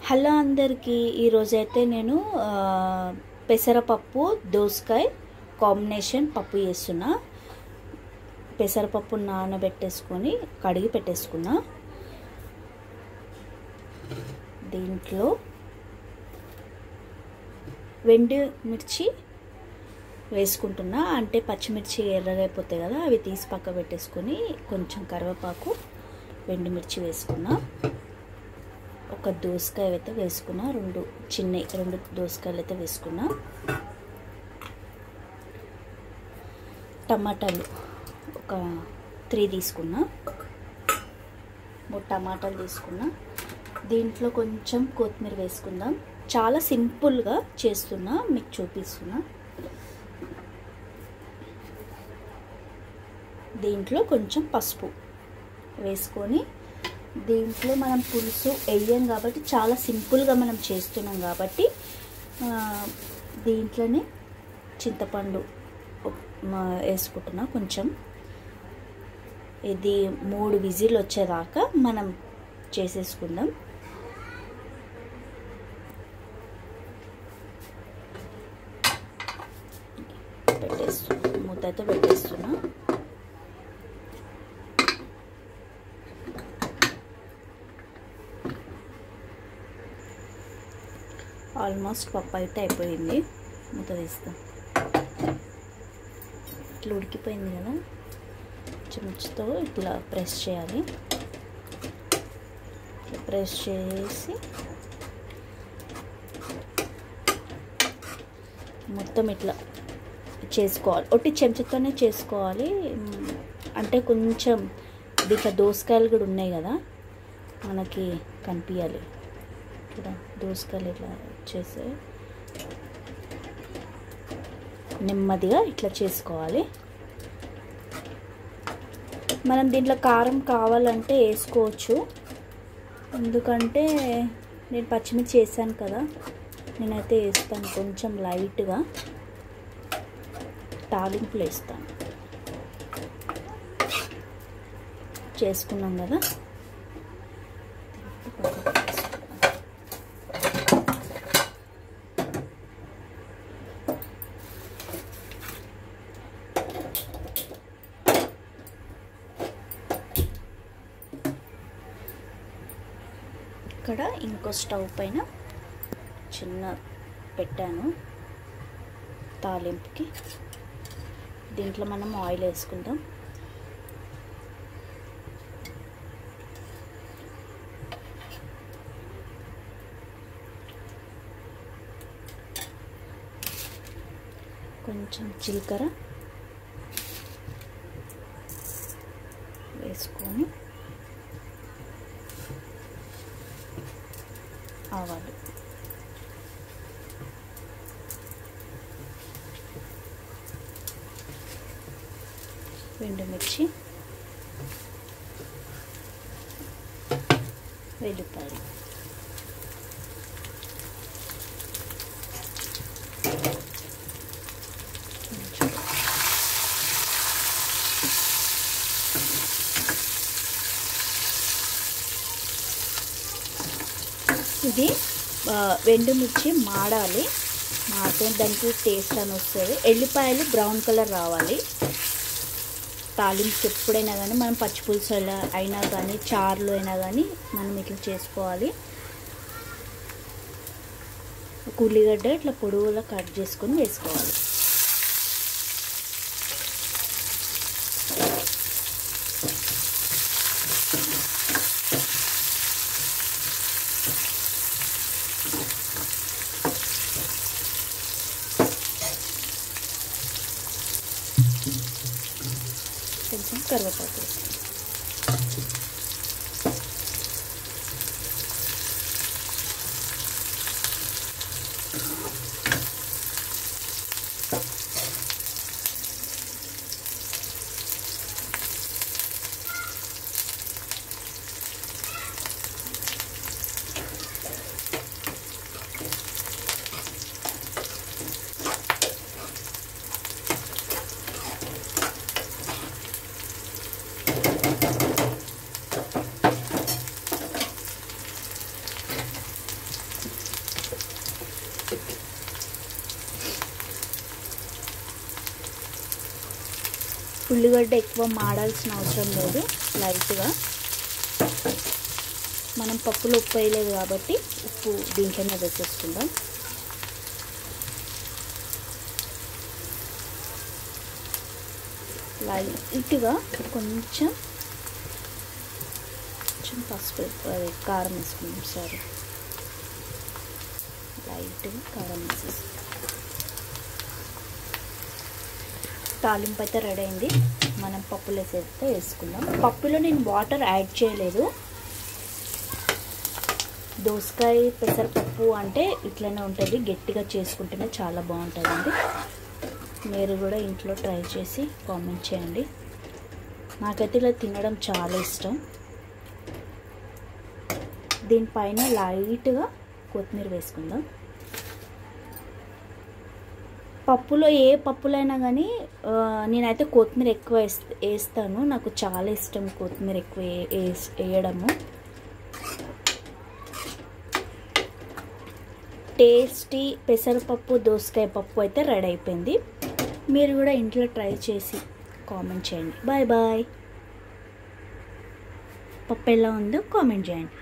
Hello అందరికీ ఈరోజైతే నేను పెసరపప్పు దోసకాయ కాంబినేషన్ పప్పు చేస్తున్నా. పెసరపప్పు నానబెట్టేసుకొని కడిగి పెట్టేసుకున్నా. దీంట్లో వెండి మిర్చి వేసుకుంటున్నా, అంటే పచ్చిమిర్చి ఎర్రగా అయిపోతాయి కదా, అవి తీసి పక్క పెట్టేసుకొని కొంచెం కరివేపాకు వెండిమిర్చి వేసుకున్నా. ఒక దోసకాయ అయితే వేసుకున్నా, రెండు దోసకాయలు అయితే వేసుకున్నా. టమాటాలు ఒక 3 తీసుకున్నా, 3 టమాటాలు తీసుకున్నా. దీంట్లో కొంచెం కొత్తిమీర వేసుకుందాం. చాలా సింపుల్గా చేస్తున్నా, మీకు చూపిస్తున్నా. దీంట్లో కొంచెం పసుపు వేసుకొని, దీంట్లో మనం పులుసు వేయం కాబట్టి చాలా సింపుల్గా మనం చేస్తున్నాం కాబట్టి దీంట్లోనే చింతపండు వేసుకుంటున్నా కొంచెం. ఇది 3 విజిల్ వచ్చేదాకా మనం చేసేసుకుందాం. మూత అయితే పెట్టేస్తున్నా. ఆల్మోస్ట్ పప్పు అయితే అయిపోయింది. మూత తీస్తాం. ఇట్లా ఉడికిపోయింది కదా, చెంచాతో ఇట్లా ప్రెస్ చేయాలి. ఇట్లా ప్రెస్ చేసి మొత్తం ఇట్లా చేసుకోవాలి. ఒట్టి చెంచాతోనే చేసుకోవాలి, అంటే కొంచెం దీంట్లో దోసకాయలు కూడా ఉన్నాయి కదా, మనకి కనిపించాలి. ఇక్కడ దోసకాయలు ఇట్లా చేసే నెమ్మదిగా ఇట్లా చేసుకోవాలి. మనం దీంట్లో కారం కావాలంటే వేసుకోవచ్చు, ఎందుకంటే నేను పచ్చిమిర్చి వేసాను కదా, నేనైతే వేస్తాను కొంచెం లైట్గా. తాలింపులు వేస్తాను. చేసుకున్నాం కదా, ఇక్కడ ఇంకో స్టవ్ పైన చిన్న పెట్టాను తాలింపుకి. దీంట్లో మనం ఆయిల్ వేసుకుందాం. కొంచెం జీలకర్ర వేసుకొని, ఆవాలు, ఎండుమిర్చి, వెల్లిపాయలు, ఇది ఎండుమిర్చి మాడాలి, మాడితే దానికి టేస్ట్ అని వస్తుంది. ఎల్లిపాయలు బ్రౌన్ కలర్ రావాలి. తాలింపు ఎప్పుడైనా కానీ మనం పచ్చిపులుసు అయినా కానీ చారులో అయినా కానీ మనం ఇట్లా చేసుకోవాలి. ఒక ఉల్లిగడ్డ ఇట్లా పొడవులా కట్ చేసుకొని వేసుకోవాలి. కొంచెం కరివేపాకు వేస్తాం. ఉల్లిగడ్డ ఎక్కువ మాడాల్సిన అవసరం లేదు, లైట్గా. మనం పప్పులో ఉప్పు వేయలేదు కాబట్టి ఉప్పు దీంట్లోనే వేసేసుకుందాం. లైట్గా కొంచెం పసుపు, అది కారం వేసుకుందాం. సారీ, లైట్గా కారం వేసేసి తాలింపు అయితే రెడీ అయింది. మనం పప్పులు వేసేస్తే వేసుకుందాం. పప్పులో నేను వాటర్ యాడ్ చేయలేదు. దోసకాయ పెసరపప్పు అంటే ఇట్లనే ఉంటుంది, గట్టిగా చేసుకుంటేనే చాలా బాగుంటుందండి. మీరు కూడా ఇంట్లో ట్రై చేసి కామెంట్ చేయండి. నాకైతే ఇలా తినడం చాలా ఇష్టం. దీనిపైన లైట్గా కొత్తిమీర వేసుకుందాం. పప్పులో ఏ పప్పులైనా కానీ నేనైతే కొత్తిమీర ఎక్కువ వేస్తాను. నాకు చాలా ఇష్టం కొత్తిమీర ఎక్కువ వేయడము. టేస్టీ పెసరపప్పు దోసకాయ పప్పు అయితే రెడీ అయిపోయింది. మీరు కూడా ఇంట్లో ట్రై చేసి కామెంట్ చేయండి. Bye bye. పప్పు ఎలా ఉందో కామెంట్ చేయండి.